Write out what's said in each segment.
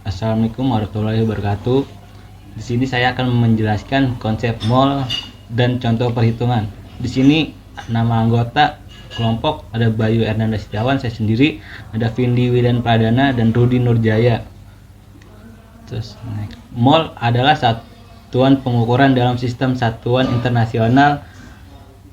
Assalamualaikum warahmatullahi wabarakatuh. Di sini saya akan menjelaskan konsep mol dan contoh perhitungan. Di sini nama anggota kelompok ada Bayu Ernanda Setiawan, saya sendiri, ada Vindi Widan Pradana dan Rudi Nurjaya. Terus mol adalah satuan pengukuran dalam sistem satuan internasional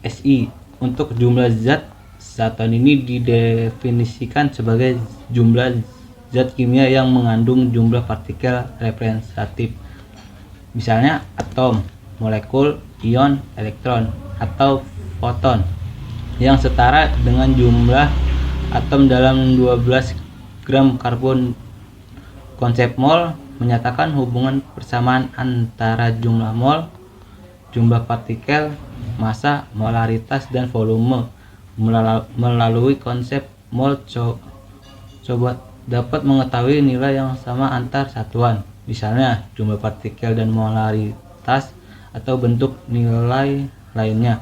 SI. Untuk jumlah zat, satuan ini didefinisikan sebagai jumlah zat kimia yang mengandung jumlah partikel representatif, misalnya atom, molekul, ion, elektron, atau foton, yang setara dengan jumlah atom dalam 12 gram karbon. Konsep mol menyatakan hubungan persamaan antara jumlah mol, jumlah partikel, massa, molaritas, dan volume. Melalui konsep mol coba dapat mengetahui nilai yang sama antar satuan, misalnya jumlah partikel dan molaritas, atau bentuk nilai lainnya.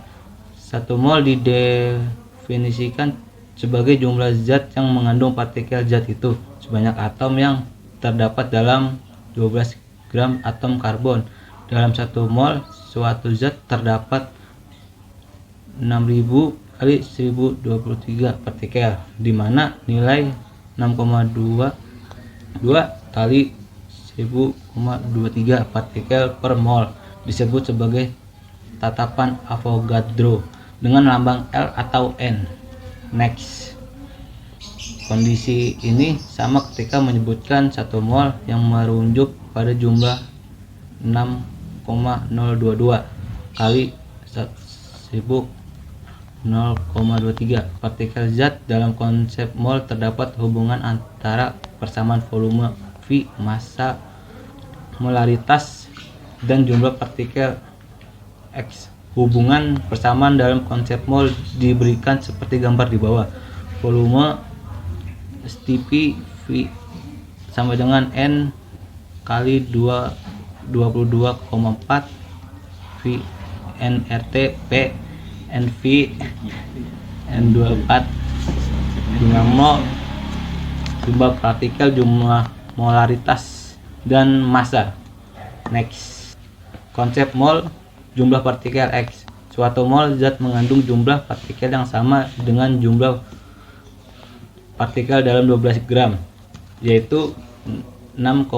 1 mol didefinisikan sebagai jumlah zat yang mengandung partikel zat itu sebanyak atom yang terdapat dalam 12 gram atom karbon. Dalam 1 mol suatu zat terdapat 6000 kali 1023 partikel, di mana nilai 6,22 kali 1023 partikel per mol disebut sebagai tatapan Avogadro dengan lambang L atau N. Next. Kondisi ini sama ketika menyebutkan 1 mol yang merujuk pada jumlah 6,022 kali 0,23 partikel zat. Dalam konsep mol terdapat hubungan antara persamaan volume V, massa, molaritas, dan jumlah partikel X. Hubungan persamaan dalam konsep mol diberikan seperti gambar di bawah. Volume STP V sama dengan N kali 22,4 V nRT P NV N24. Jumlah mol, jumlah partikel, jumlah molaritas, dan massa. Next. Konsep mol, jumlah partikel X. Suatu mol zat mengandung jumlah partikel yang sama dengan jumlah partikel dalam 12 gram, yaitu 6,2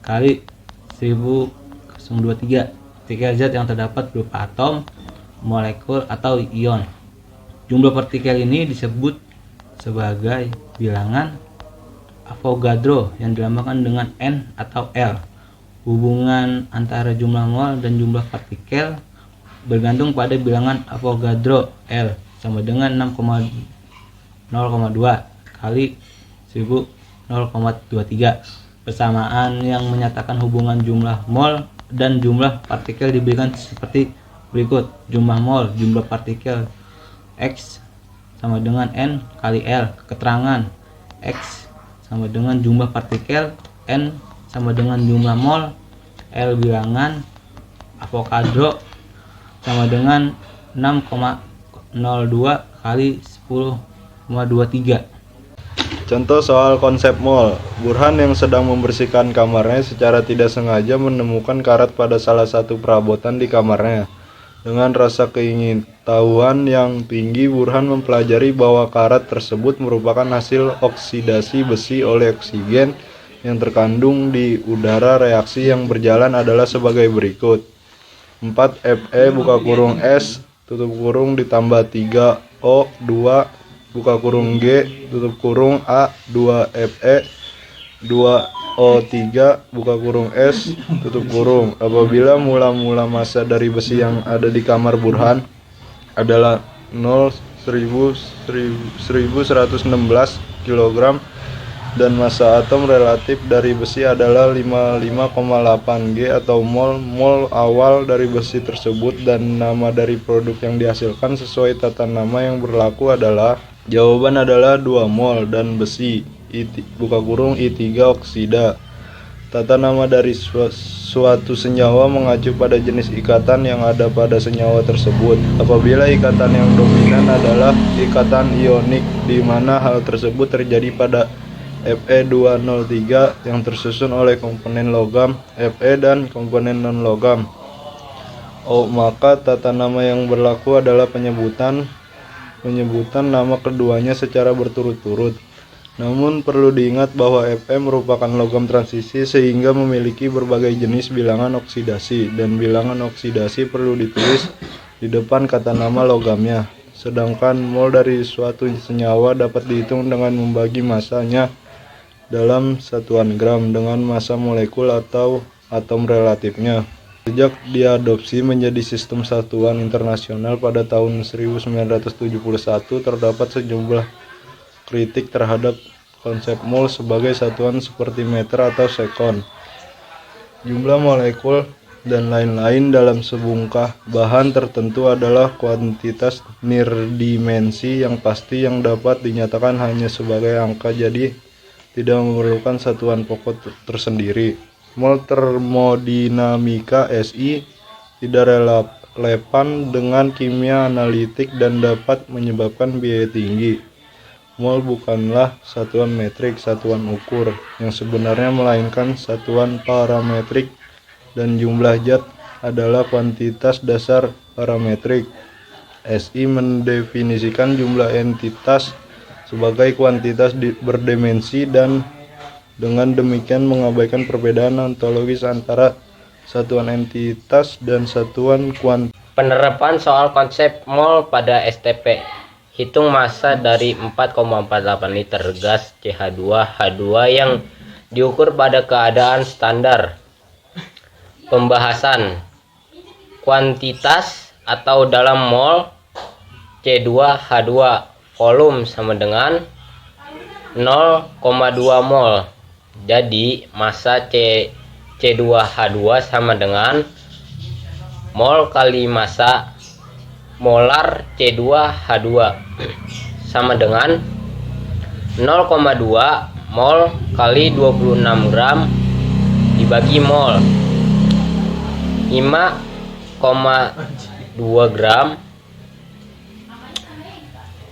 kali 1023 partikel zat yang terdapat berupa atom, molekul, atau ion. Jumlah partikel ini disebut sebagai bilangan Avogadro yang dilambangkan dengan N atau L. Hubungan antara jumlah mol dan jumlah partikel bergantung pada bilangan Avogadro L sama dengan 6,0,2 kali 1023. Persamaan yang menyatakan hubungan jumlah mol dan jumlah partikel diberikan seperti berikut. Jumlah mol, jumlah partikel X sama dengan N kali L. Keterangan X sama dengan jumlah partikel, N sama dengan jumlah mol, L bilangan Avogadro sama dengan 6,02 kali 10,23. Contoh soal konsep mol. Burhan yang sedang membersihkan kamarnya secara tidak sengaja menemukan karat pada salah satu perabotan di kamarnya. Dengan rasa keingintahuan yang tinggi, Burhan mempelajari bahwa karat tersebut merupakan hasil oksidasi besi oleh oksigen yang terkandung di udara. Reaksi yang berjalan adalah sebagai berikut. 4 Fe buka kurung S tutup kurung ditambah 3 O2 buka kurung G tutup kurung A 2 Fe 2 O3 buka kurung S tutup kurung. Apabila mula-mula massa dari besi yang ada di kamar Burhan adalah 1116 kg dan massa atom relatif dari besi adalah 55,8 G atau mol. Mol awal dari besi tersebut dan nama dari produk yang dihasilkan sesuai tata nama yang berlaku adalah, jawaban adalah 2 mol dan besi buka kurung I3 oksida. Tata nama dari suatu senyawa mengacu pada jenis ikatan yang ada pada senyawa tersebut. Apabila ikatan yang dominan adalah ikatan ionik, di mana hal tersebut terjadi pada Fe203 yang tersusun oleh komponen logam Fe dan komponen non-logam O. Maka tata nama yang berlaku adalah penyebutan nama keduanya secara berturut-turut. Namun perlu diingat bahwa Fe merupakan logam transisi sehingga memiliki berbagai jenis bilangan oksidasi, dan bilangan oksidasi perlu ditulis di depan kata nama logamnya. Sedangkan mol dari suatu senyawa dapat dihitung dengan membagi masanya dalam satuan gram dengan massa molekul atau atom relatifnya. Sejak diadopsi menjadi sistem satuan internasional pada tahun 1971, terdapat sejumlah kritik terhadap konsep mol sebagai satuan seperti meter atau sekon, jumlah molekul, dan lain-lain dalam sebungkah bahan tertentu adalah kuantitas nirdimensi yang pasti yang dapat dinyatakan hanya sebagai angka, jadi tidak memerlukan satuan pokok tersendiri. Mol termodinamika SI tidak relevan dengan kimia analitik dan dapat menyebabkan biaya tinggi. Mol bukanlah satuan metrik, satuan ukur yang sebenarnya, melainkan satuan parametrik, dan jumlah zat adalah kuantitas dasar parametrik. SI mendefinisikan jumlah entitas sebagai kuantitas berdimensi dan dengan demikian mengabaikan perbedaan ontologis antara satuan entitas dan satuan kuantitas. Penerapan soal konsep mol pada STP. Hitung massa dari 4,48 liter gas CH2H2 yang diukur pada keadaan standar. Pembahasan. Kuantitas atau dalam mol C2H2 volume sama dengan 0,2 mol. Jadi massa C2H2 sama dengan mol kali massa molar C2H2 sama dengan 0,2 mol kali 26 gram dibagi mol 5,2 gram.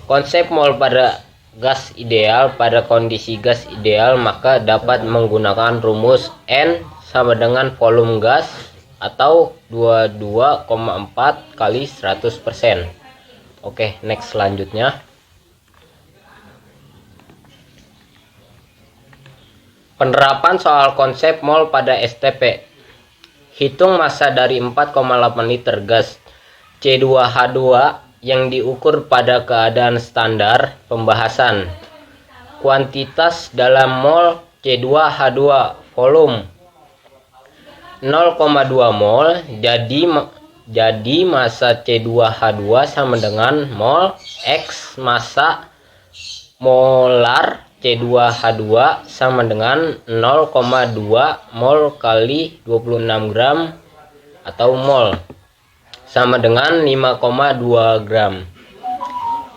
Konsep mol pada gas ideal. Pada kondisi gas ideal maka dapat menggunakan rumus N sama dengan volume gas atau 22,4 kali 100%. Oke, next selanjutnya. Penerapan soal konsep mol pada STP. Hitung massa dari 4,8 liter gas C2H2 yang diukur pada keadaan standar. Pembahasan. Kuantitas dalam mol C2H2 volume 0,2 mol, jadi massa C2H2 sama dengan mol X massa molar C2H2 sama dengan 0,2 mol kali 26 gram atau mol sama dengan 5,2 gram.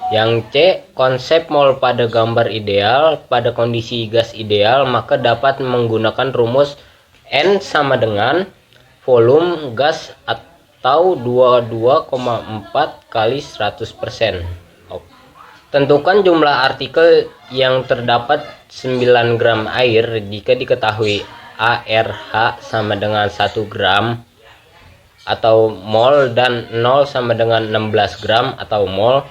Yang C, konsep mol pada gambar ideal. Pada kondisi gas ideal maka dapat menggunakan rumus N sama dengan volume gas atau 22,4 kali 100%. Tentukan jumlah artikel yang terdapat 9 gram air jika diketahui ARH sama dengan 1 gram atau mol dan 0 sama dengan 16 gram atau mol.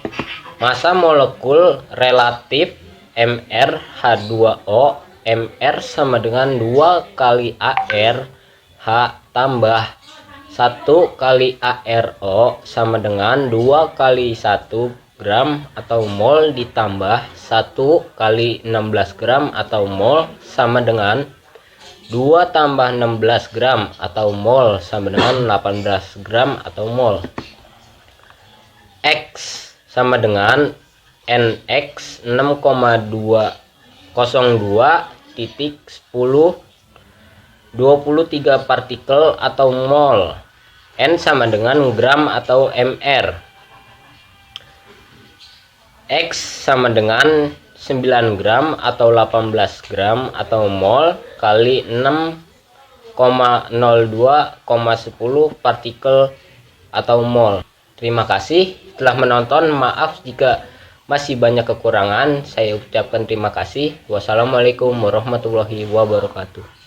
Massa molekul relatif MrH2O. Mr sama dengan 2 kali AR H tambah 1 kali ARO sama dengan 2 kali 1 gram atau mol ditambah 1 kali 16 gram atau mol sama dengan 2 tambah 16 gram atau mol sama dengan 18 gram atau mol. X sama dengan NX 6,202.10 23 partikel atau mol. N sama dengan gram atau mr. X sama dengan 9 gram atau 18 gram atau mol kali 6,02,10 partikel atau mol. Terima kasih telah menonton. Maaf jika masih banyak kekurangan. Saya ucapkan terima kasih. Wassalamualaikum warahmatullahi wabarakatuh.